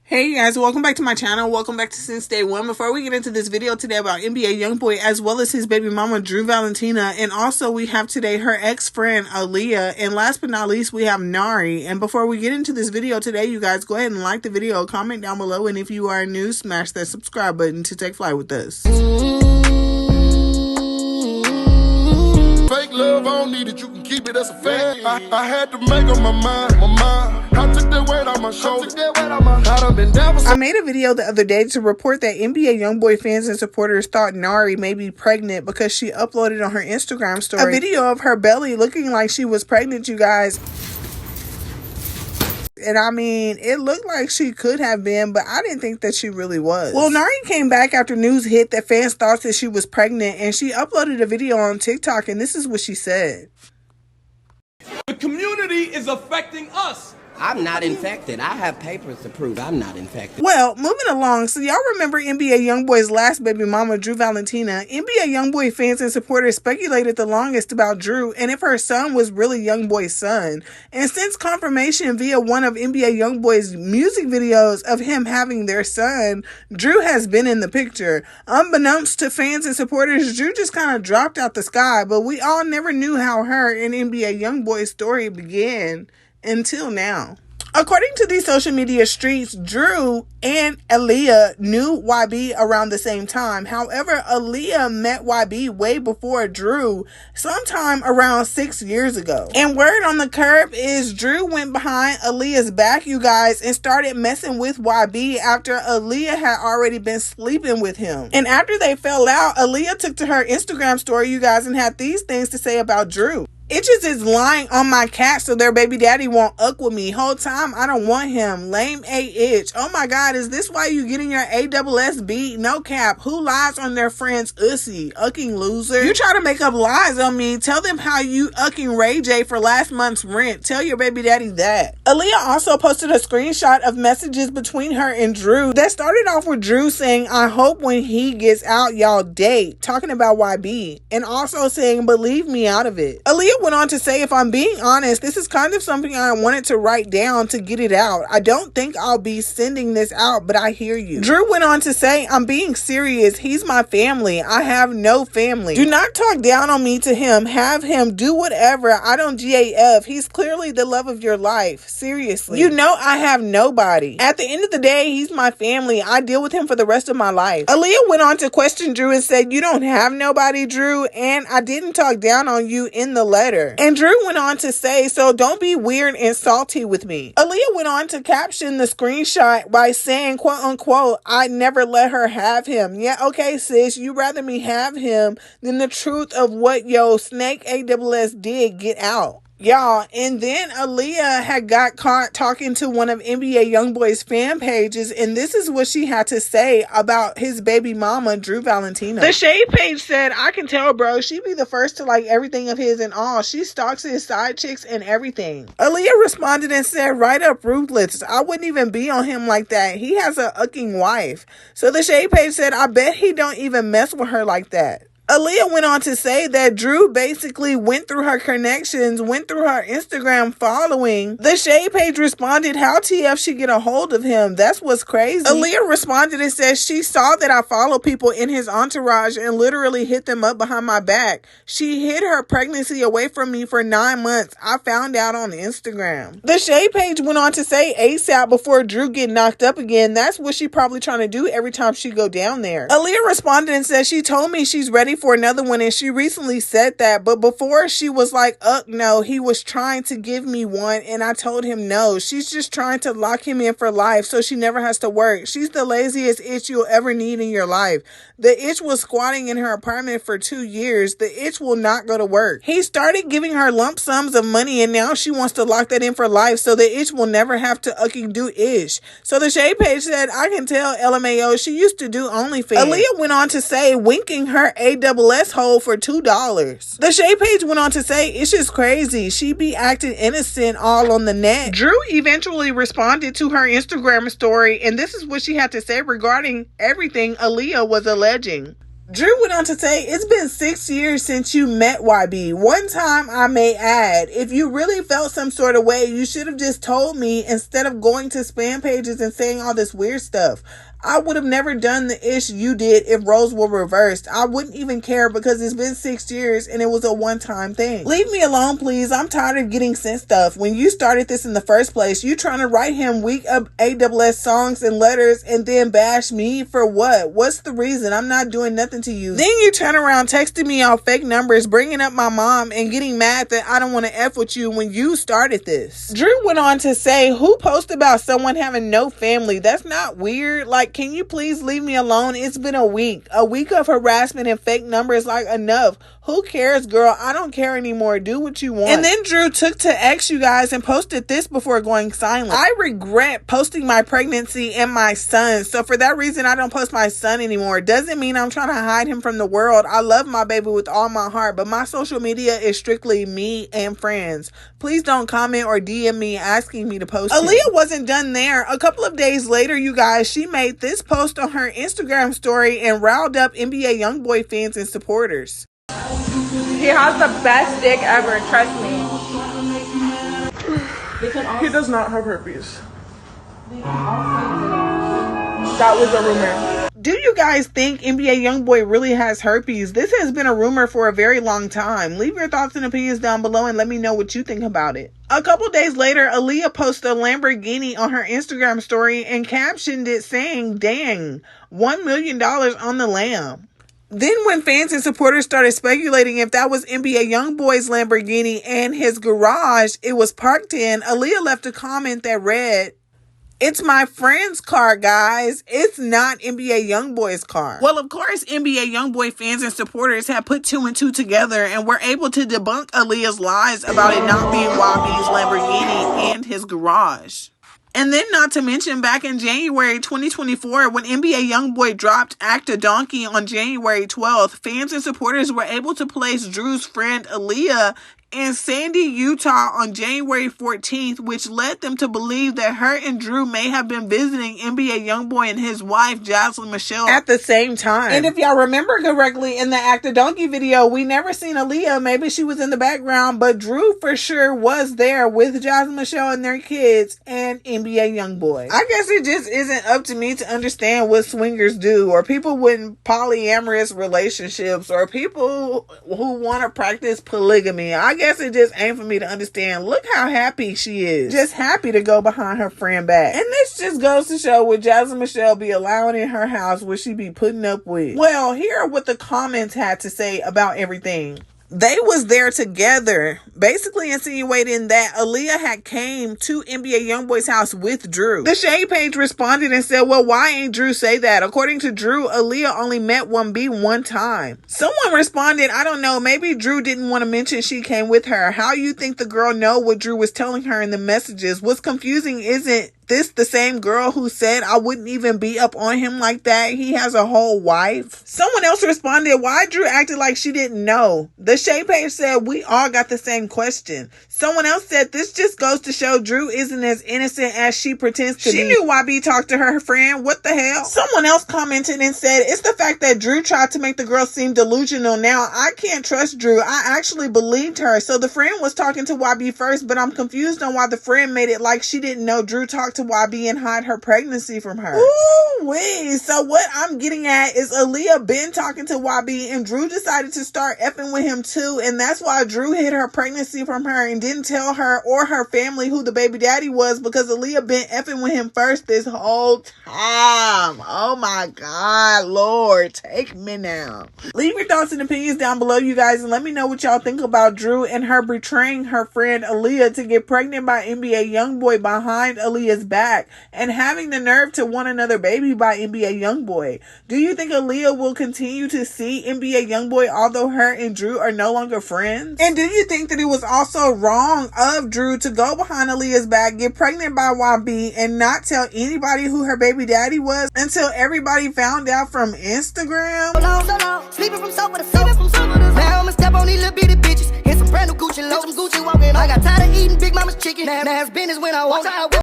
Hey guys, welcome back to my channel. Welcome back to Since Day One. Before we get into this video today about NBA Youngboy as well as his baby mama Drew Valentina, and also we have today her ex-friend Aaliyah, and last but not least we have Nari. And before we get into this video today, you guys go ahead and like the video, comment down below, and if you are new, smash that subscribe button to take flight with us. Fake love, I don't need it, you can keep it, that's a fact. I had to make up my mind. I took that weight on my shoulders. I made a video the other day to report that NBA Youngboy fans and supporters thought Nari may be pregnant because she uploaded on her Instagram story a video of her belly looking like she was pregnant, you guys. And I mean, it looked like she could have been, but I didn't think that she really was. Well, Nari came back after news hit that fans thought that she was pregnant, and she uploaded a video on TikTok, and this is what she said. The community is affecting us. I'm not infected. I have papers to prove I'm not infected. Well, moving along, so y'all remember NBA Youngboy's last baby mama, Drew Valentina. NBA Youngboy fans and supporters speculated the longest about Drew and if her son was really Youngboy's son. And since confirmation via one of NBA Youngboy's music videos of him having their son, Drew has been in the picture. Unbeknownst to fans and supporters, Drew just kind of dropped out the sky, but we all never knew how her and NBA Youngboy's story began until now. According to these social media streets, Drew and Aaliyah knew YB around the same time. However, Aaliyah met YB way before Drew, sometime around 6 years ago. And word on the curb is Drew went behind Aaliyah's back, you guys, and started messing with YB after Aaliyah had already been sleeping with him. And after they fell out, Aaliyah took to her Instagram story, you guys, and had these things to say about Drew. Itches is lying on my cat so their baby daddy won't uck with me. Whole time I don't want him. Lame A itch. Oh my god, is this why you getting your ASS beat? No cap. Who lies on their friend's ussy? Ucking loser. You try to make up lies on me. Tell them how you ucking Ray J for last month's rent. Tell your baby daddy that. Aaliyah also posted a screenshot of messages between her and Drew that started off with Drew saying, "I hope when he gets out y'all date," talking about YB, and also saying, "But leave me out of it." Aaliyah went on to say, "If I'm being honest, this is kind of something I wanted to write down to get it out. I don't think I'll be sending this out, but I hear you." Drew went on to say, "I'm being serious. He's my family. I have no family. Do not talk down on me to him. Have him do whatever. I don't GAF. He's clearly the love of your life. Seriously. You know I have nobody. At the end of the day, he's my family. I deal with him for the rest of my life." Aaliyah went on to question Drew and said, "You don't have nobody, Drew, and I didn't talk down on you in the letter." And Drew went on to say, "So don't be weird and salty with me." Aaliyah went on to caption the screenshot by saying, quote unquote, "I never let her have him." Yeah, okay, sis, you rather me have him than the truth of what yo snake ASS did get out. Y'all, and then Aaliyah had got caught talking to one of NBA Youngboy's fan pages, and this is what she had to say about his baby mama, Drew Valentina. The Shade page said, "I can tell, bro, she be the first to like everything of his and all. She stalks his side chicks and everything." Aaliyah responded and said, "Right up, ruthless. I wouldn't even be on him like that. He has a ucking wife." So the Shade page said, "I bet he don't even mess with her like that." Aaliyah went on to say that Drew basically went through her connections, went through her Instagram following. The Shade page responded, "How TF she get a hold of him? That's what's crazy." Aaliyah responded and said, "She saw that I follow people in his entourage and literally hit them up behind my back. She hid her pregnancy away from me for 9 months. I found out on Instagram." The Shade page went on to say ASAP before Drew get knocked up again. That's what she probably trying to do every time she go down there. Aaliyah responded and said, "She told me she's ready for another one, and she recently said that, but before she was like, no, he was trying to give me one and I told him no. She's just trying to lock him in for life so she never has to work. She's the laziest itch you'll ever need in your life. The itch was squatting in her apartment for 2 years. The itch will not go to work. He started giving her lump sums of money and now she wants to lock that in for life so the itch will never have to ucking do ish." So the Shade page said, "I can tell LMAO she used to do OnlyFans." Aaliyah went on to say, winking her ASS hole for $2. The Shade page went on to say, "It's just crazy. She be acting innocent all on the net." Drew eventually responded to her Instagram story, and this is what she had to say regarding everything Aaliyah was alleging. Drew went on to say, it's been 6 years since you met YB. One time, I may add, if you really felt some sort of way, you should have just told me instead of going to spam pages and saying all this weird stuff. I would have never done the ish you did if roles were reversed. I wouldn't even care because it's been 6 years and it was a one-time thing. Leave me alone, please. I'm tired of getting sent stuff. When you started this in the first place, you trying to write him weak up AWS songs and letters and then bash me for what? What's the reason? I'm not doing nothing to you. Then you turn around texting me on fake numbers, bringing up my mom and getting mad that I don't want to F with you when you started this. Drew went on to say, who posts about someone having no family? That's not weird. Like, can you please leave me alone? It's been a week of harassment and fake numbers. Like, enough. Who cares, girl? I don't care anymore. Do what you want. And then Drew took to X, you guys, and posted this before going silent. I regret posting my pregnancy and my son. So for that reason, I don't post my son anymore. Doesn't mean I'm trying to hide him from the world. I love my baby with all my heart, but my social media is strictly me and friends. Please don't comment or DM me asking me to post it. Aaliyah wasn't done there. A couple of days later, you guys, she made this post on her Instagram story and riled up NBA Youngboy fans and supporters. He has the best dick ever, trust me. He does not have herpes. That was a rumor. Do you guys think NBA Youngboy really has herpes? This has been a rumor for a very long time. Leave your thoughts and opinions down below and let me know what you think about it. A couple days later, Aaliyah posted a Lamborghini on her Instagram story and captioned it saying, dang, $1 million on the lamb. Then when fans and supporters started speculating if that was NBA Youngboy's Lamborghini and his garage it was parked in, Aaliyah left a comment that read, it's my friend's car, guys. It's not NBA Youngboy's car. Well, of course, NBA Youngboy fans and supporters have put 2 and 2 together and were able to debunk Aaliyah's lies about it not being YB's Lamborghini and his garage. And then not to mention back in January 2024 when NBA Youngboy dropped Act a Donkey on January 12th, fans and supporters were able to place Drew's friend Aaliyah in Sandy, Utah on January 14th, which led them to believe that her and Drew may have been visiting NBA Youngboy and his wife, Jazlyn Meshell, at the same time. And if y'all remember correctly, in the Act a Donkey video, we never seen Aaliyah. Maybe she was in the background, but Drew for sure was there with Jazlyn Meshell and their kids and NBA Youngboy. I guess it just isn't up to me to understand what swingers do, or people with polyamorous relationships, or people who want to practice polygamy. I guess it just ain't for me to understand. Look how happy she is. Just happy to go behind her friend back. And this just goes to show what Jazlyn Meshell be allowing in her house, what she be putting up with. Well, here are what the comments had to say about everything. They was there together, basically insinuating that Aaliyah had came to NBA Youngboy's house with Drew. The Shade page responded and said, well, why ain't Drew say that? According to Drew, Aaliyah only met 1B one time. Someone responded, I don't know, maybe Drew didn't want to mention she came with her. How you think the girl know what Drew was telling her in the messages? What's confusing isn't this the same girl who said I wouldn't even be up on him like that? He has a whole wife. Someone else responded, why Drew acted like she didn't know? The Shade page said, we all got the same question. Someone else said, this just goes to show Drew isn't as innocent as she pretends to be. She knew YB talked to her friend. What the hell? Someone else commented and said, it's the fact that Drew tried to make the girl seem delusional. Now, I can't trust Drew. I actually believed her. So the friend was talking to YB first, but I'm confused on why the friend made it like she didn't know Drew talked to YB and hide her pregnancy from her. Ooh-wee. So what I'm getting at is Aaliyah been talking to YB and Drew decided to start effing with him too, and that's why Drew hid her pregnancy from her and didn't tell her or her family who the baby daddy was, because Aaliyah been effing with him first this whole time. Oh my God, Lord, take me now. Leave your thoughts and opinions down below, you guys, and let me know what y'all think about Drew and her betraying her friend Aaliyah to get pregnant by NBA Youngboy behind Aaliyah's back and having the nerve to want another baby by NBA Youngboy. Do you think Aaliyah will continue to see NBA Youngboy although her and Drew are no longer friends? And do you think that it was also wrong of Drew to go behind Aaliyah's back, get pregnant by YB, and not tell anybody who her baby daddy was until everybody found out from Instagram? Sleeping from sofa to sofa. Now I'ma step on these little bitty bitches. Here's some brand new Gucci low, some Gucci walking. I got tired of eating Big Mama's chicken. Now it's business when I walk out.